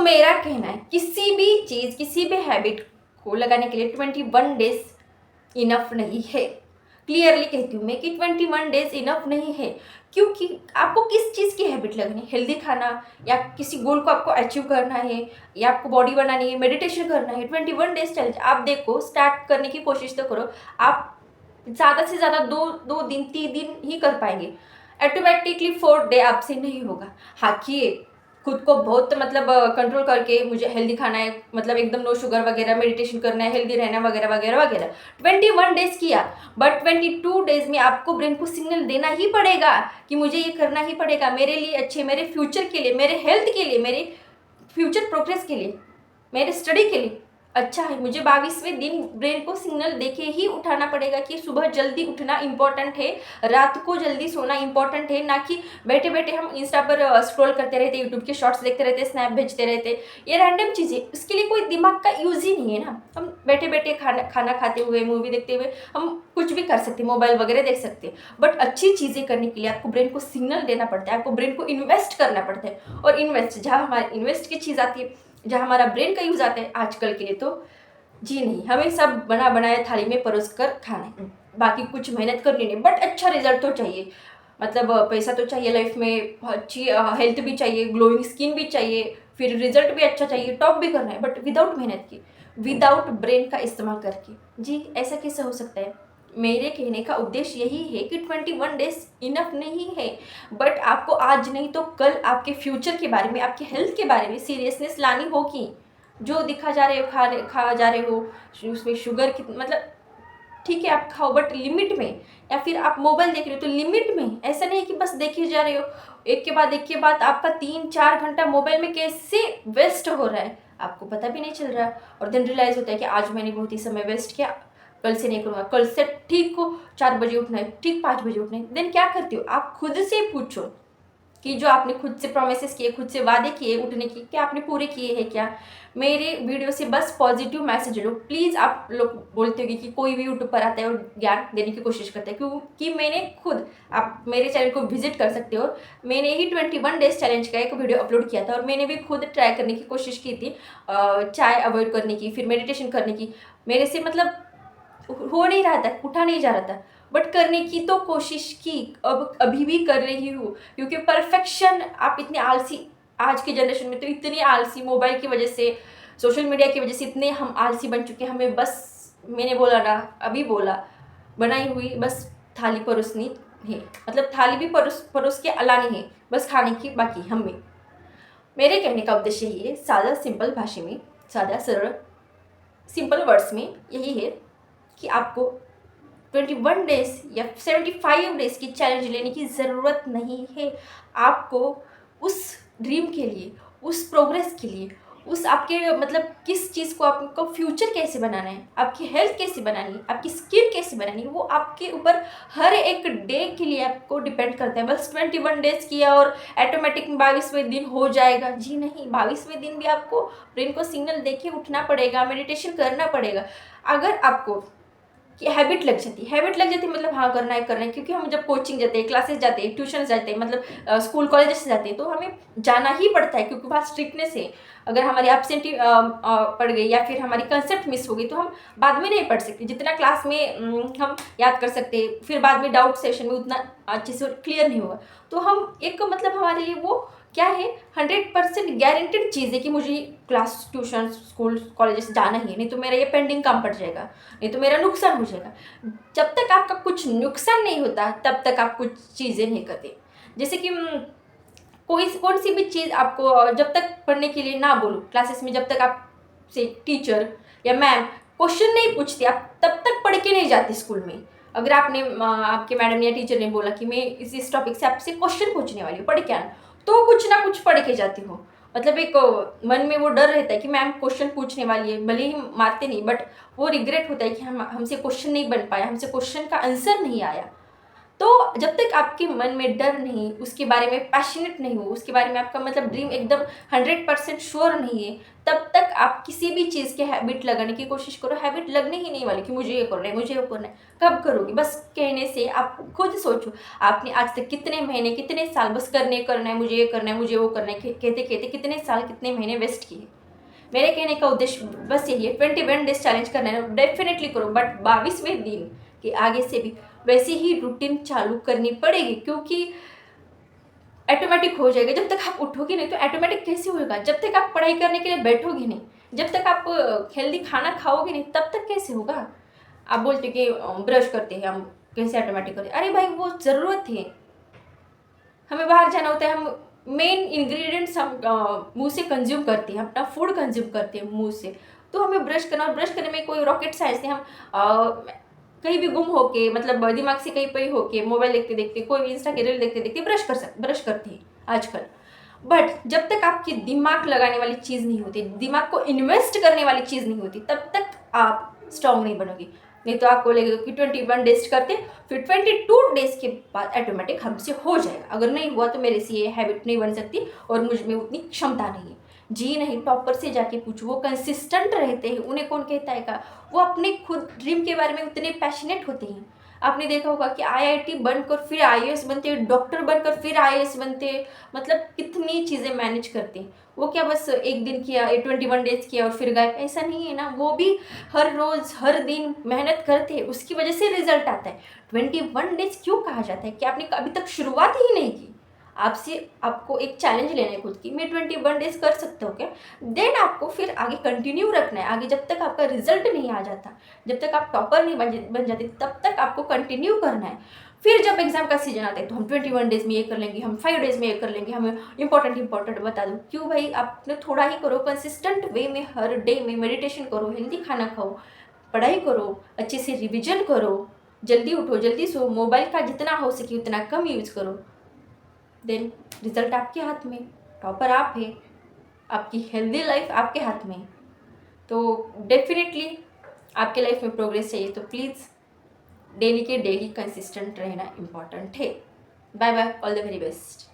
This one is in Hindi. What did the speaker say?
मेरा कहना है किसी भी चीज़, किसी भी हैबिट को लगाने के लिए 21 डेज इनफ नहीं है। क्लियरली कहती हूँ मैं कि 21 डेज इनफ नहीं है, क्योंकि आपको किस चीज़ की हैबिट लगनी है, हेल्दी खाना या किसी गोल को आपको अचीव करना है या आपको बॉडी बनानी है, मेडिटेशन करना है। 21 डेज चैलेंज आप देखो, स्टार्ट करने की कोशिश तो करो। आप ज़्यादा से ज़्यादा दो दिन 3 दिन ही कर पाएंगे, ऑटोमेटिकली 4th डे आपसे नहीं होगा। हाँ किए, खुद को बहुत मतलब कंट्रोल करके मुझे हेल्दी खाना है, मतलब एकदम नो शुगर वगैरह, मेडिटेशन करना है, हेल्दी रहना वगैरह वगैरह वगैरह, 21 डेज किया, बट 22 डेज में आपको ब्रेन को सिग्नल देना ही पड़ेगा कि मुझे ये करना ही पड़ेगा मेरे लिए अच्छे, मेरे फ्यूचर के लिए, मेरे हेल्थ के लिए, मेरे फ्यूचर प्रोग्रेस के लिए, मेरे स्टडी के लिए अच्छा है। मुझे 22वें दिन ब्रेन को सिग्नल देके ही उठाना पड़ेगा कि सुबह जल्दी उठना इंपॉर्टेंट है, रात को जल्दी सोना इंपॉर्टेंट है, ना कि बैठे बैठे हम इंस्टा पर स्क्रॉल करते रहते, यूट्यूब के शॉर्ट्स देखते रहते, स्नैप भेजते रहते, ये रैंडम चीज़ें, इसके लिए कोई दिमाग का यूज़ ही नहीं है ना। हम बैठे बैठे खाना खाते हुए, मूवी देखते हुए हम कुछ भी कर सकते, मोबाइल वगैरह देख सकते, बट अच्छी चीज़ें करने के लिए आपको ब्रेन को सिग्नल देना पड़ता है, आपको ब्रेन को इन्वेस्ट करना पड़ता है। और इन्वेस्ट जहाँ हमारे इन्वेस्ट की चीज़ आती है, जहाँ हमारा ब्रेन का यूज़ आता है आजकल के लिए, तो जी नहीं, हमें सब बना बनाया थाली में परोस कर खाना है, बाकी कुछ मेहनत करनी नहीं, बट अच्छा रिजल्ट तो चाहिए। मतलब पैसा तो चाहिए लाइफ में, अच्छी हेल्थ भी चाहिए, ग्लोइंग स्किन भी चाहिए, फिर रिजल्ट भी अच्छा चाहिए, टॉप भी करना है, बट विदाउट मेहनत की, विदाउट ब्रेन का इस्तेमाल करके। जी ऐसा कैसे हो सकता है? मेरे कहने का उद्देश्य यही है कि 21 डेज इनफ नहीं है, बट आपको आज नहीं तो कल आपके फ्यूचर के बारे में, आपके हेल्थ के बारे में सीरियसनेस लानी होगी। जो दिखा जा रहे हो, खा जा रहे हो, उसमें शुगर कितना, मतलब ठीक है आप खाओ बट लिमिट में, या फिर आप मोबाइल देख रहे हो तो लिमिट में। ऐसा नहीं कि बस देखे जा रहे हो, एक के बाद आपका 3-4 घंटा मोबाइल में कैसे वेस्ट हो रहा है आपको पता भी नहीं चल रहा, और देन रियलाइज होता है कि आज मैंने बहुत ही समय वेस्ट किया, कल से नहीं करूँगा, कल से ठीक को 4 बजे उठना है, ठीक 5 बजे उठना है। देन क्या करती हो, आप खुद से पूछो कि जो आपने खुद से प्रोमिसेस किए, खुद से वादे किए उठने की, क्या आपने पूरे किए हैं क्या? मेरे वीडियो से बस पॉजिटिव मैसेज लो प्लीज़। आप लोग बोलते होंगे कि कोई भी यूट्यूब पर आता है और ज्ञान देने की कोशिश करता है, क्योंकि मैंने खुद, आप मेरे चैनल को विजिट कर सकते हो, मैंने ही 21 डेज चैलेंज का एक वीडियो अपलोड किया था, और मैंने भी खुद ट्राई करने की कोशिश की थी, चाय अवॉइड करने की, फिर मेडिटेशन करने की। मेरे से मतलब हो नहीं रहा था, उठा नहीं जा रहा था, बट करने की तो कोशिश की, अब अभी भी कर रही हूँ, क्योंकि परफेक्शन, आप इतने आलसी आज की जनरेशन में तो इतनी आलसी, मोबाइल की वजह से, सोशल मीडिया की वजह से इतने हम आलसी बन चुके हैं। हमें बस, मैंने बोला ना, अभी बोला, बनाई हुई बस थाली परोसनी है, मतलब थाली भी परोस के अलानी है, बस खाने की बाकी हमें। मेरे कहने का उद्देश्य यही है, सादा सिंपल भाषा में, सादा सरल सिंपल वर्ड्स में यही है कि आपको 21 डेज या 75 डेज की चैलेंज लेने की ज़रूरत नहीं है। आपको उस ड्रीम के लिए, उस प्रोग्रेस के लिए, उस आपके मतलब किस चीज़ को, आपको फ्यूचर कैसे बनाना है, आपकी हेल्थ कैसे बनानी है, आपकी स्किन कैसे बनानी है, वो आपके ऊपर हर एक डे के लिए आपको डिपेंड करता है। बस 21 डेज किया और ऑटोमेटिक 22वें दिन हो जाएगा, जी नहीं। 22वें दिन भी आपको ब्रेन को सिग्नल देके उठना पड़ेगा, मेडिटेशन करना पड़ेगा। अगर आपको कि हैबिट लग जाती है, मतलब हाँ करना है, क्योंकि हम जब कोचिंग जाते हैं, क्लासेस जाते हैं, ट्यूशन जाते हैं, मतलब स्कूल कॉलेज से जाते हैं, तो हमें जाना ही पड़ता है, क्योंकि वहाँ स्ट्रिक्टनेस है। अगर हमारी एब्सेंटी पड़ गई या फिर हमारी कंसेप्ट मिस हो गई तो हम बाद में नहीं पढ़ सकते, जितना क्लास में हम याद कर सकते, फिर बाद में डाउट सेशन में उतना अच्छे से क्लियर नहीं होगा। तो हम एक मतलब हमारे लिए वो क्या है, 100% गारंटेड चीज़ है कि मुझे क्लास, ट्यूशन, स्कूल, कॉलेजेस जाना ही है, नहीं तो मेरा ये पेंडिंग काम पड़ जाएगा, नहीं तो मेरा नुकसान हो जाएगा। जब तक आपका कुछ नुकसान नहीं होता तब तक आप कुछ चीज़ें नहीं करते। जैसे कि कौन सी भी चीज़ आपको जब तक पढ़ने के लिए ना बोलो क्लासेस में, जब तक आपसे टीचर या मैम क्वेश्चन नहीं पूछती, आप तब तक पढ़ के नहीं जाते स्कूल में। अगर आपने आपके मैडम या टीचर ने बोला कि मैं इस टॉपिक से आपसे क्वेश्चन पूछने वाली हूँ, पढ़ के आना, तो कुछ ना कुछ पढ़ के जाती हो। मतलब एक मन में वो डर रहता है कि मैम क्वेश्चन पूछने वाली है, भले ही मारते नहीं, बट वो रिग्रेट होता है कि हमसे क्वेश्चन नहीं बन पाया, हमसे क्वेश्चन का आंसर नहीं आया। तो जब तक आपके मन में डर नहीं, उसके बारे में पैशनेट नहीं हो, उसके बारे में आपका मतलब ड्रीम एकदम 100% श्योर नहीं है, तब तक आप किसी भी चीज़ के हैबिट लगाने की कोशिश करो, हैबिट लगने ही नहीं वाली कि मुझे ये करना है, मुझे वो करना है। कब करोगे? बस कहने से। आप खुद सोचो, आपने आज तक कितने महीने, कितने साल बस करना है, मुझे ये करना है, मुझे वो करना है, कहते कहते कितने साल, कितने महीने वेस्ट किए। मेरे कहने का उद्देश्य बस यही है, 21 डेज चैलेंज करना है, डेफिनेटली करो, बट 22वें दिन के आगे से भी वैसे ही रूटीन चालू करनी पड़ेगी, क्योंकि ऑटोमेटिक हो जाएगा। जब तक आप उठोगे नहीं तो ऑटोमेटिक कैसे होगा? जब तक आप पढ़ाई करने के लिए बैठोगे नहीं, जब तक आप हेल्दी खाना खाओगे नहीं, तब तक कैसे होगा? आप बोलते कि ब्रश करते हैं हम, कैसे ऑटोमेटिक करते? अरे भाई, वो ज़रूरत है। हमें बाहर जाना होता है, हम मेन इंग्रेडिएंट्स हम मुंह से कंज्यूम करते हैं, अपना फूड कंज्यूम करते हैं मुंह से। तो हमें ब्रश करना, और ब्रश करने में कोई रॉकेट साइंस नहीं। हम कहीं भी गुम होके, मतलब दिमाग से कहीं पे होके, मोबाइल देखते देखते, कोई भी इंस्टा के रील देखते देखते ब्रश करते हैं आजकल। बट जब तक आपकी दिमाग लगाने वाली चीज़ नहीं होती, दिमाग को इन्वेस्ट करने वाली चीज़ नहीं होती, तब तक आप स्ट्रांग नहीं बनोगे। नहीं तो आपको लगेगा कि 21 डेज करते, फिर 22 डेज के बाद ऑटोमेटिक हमसे हो जाएगा। अगर नहीं हुआ तो मेरे से ये हैबिट नहीं बन सकती, और मुझ में उतनी क्षमता नहीं है। जी नहीं, टॉपर से जाके पूछो, वो कंसिस्टेंट रहते हैं, उन्हें कौन कहता है का, वो अपने खुद ड्रीम के बारे में उतने पैशनेट होते हैं। आपने देखा होगा कि आईआईटी बनकर फिर आईएएस बनते, डॉक्टर बनकर फिर आईएएस बनते, मतलब कितनी चीज़ें मैनेज करते हैं। वो क्या बस एक दिन किया, 21 डेज किया और फिर गए? ऐसा नहीं है ना, वो भी हर रोज़ हर दिन मेहनत करते हैं, उसकी वजह से रिजल्ट आता है। 21 डेज क्यों कहा जाता है? कि आपने अभी तक शुरुआत ही नहीं की। आपको एक चैलेंज लेना है खुद की, मैं 21 डेज कर सकता हूँ क्या? देन आपको फिर आगे कंटिन्यू रखना है। आगे जब तक आपका रिजल्ट नहीं आ जाता, जब तक आप टॉपर नहीं बन जाते, तब तक आपको कंटिन्यू करना है। फिर जब एग्जाम का सीजन आता है तो हम 21 डेज में ये कर लेंगे, हम 5 डेज में ये कर लेंगे, हमें इंपॉर्टेंट बता दो। क्यों भाई? आपने थोड़ा ही करो, कंसिस्टेंट वे में हर डे में मेडिटेशन करो, हेल्दी खाना खाओ, पढ़ाई करो, अच्छे से रिविजन करो, जल्दी उठो, जल्दी सो, मोबाइल का जितना हो सके उतना कम यूज़ करो। देन रिजल्ट आपके हाथ में, टॉपर आप है, आपकी हेल्दी लाइफ आपके हाथ में है। तो डेफिनेटली आपके लाइफ में प्रोग्रेस चाहिए तो प्लीज़ डेली के डेली कंसिस्टेंट रहना इम्पॉर्टेंट है। Bye bye, all the very best.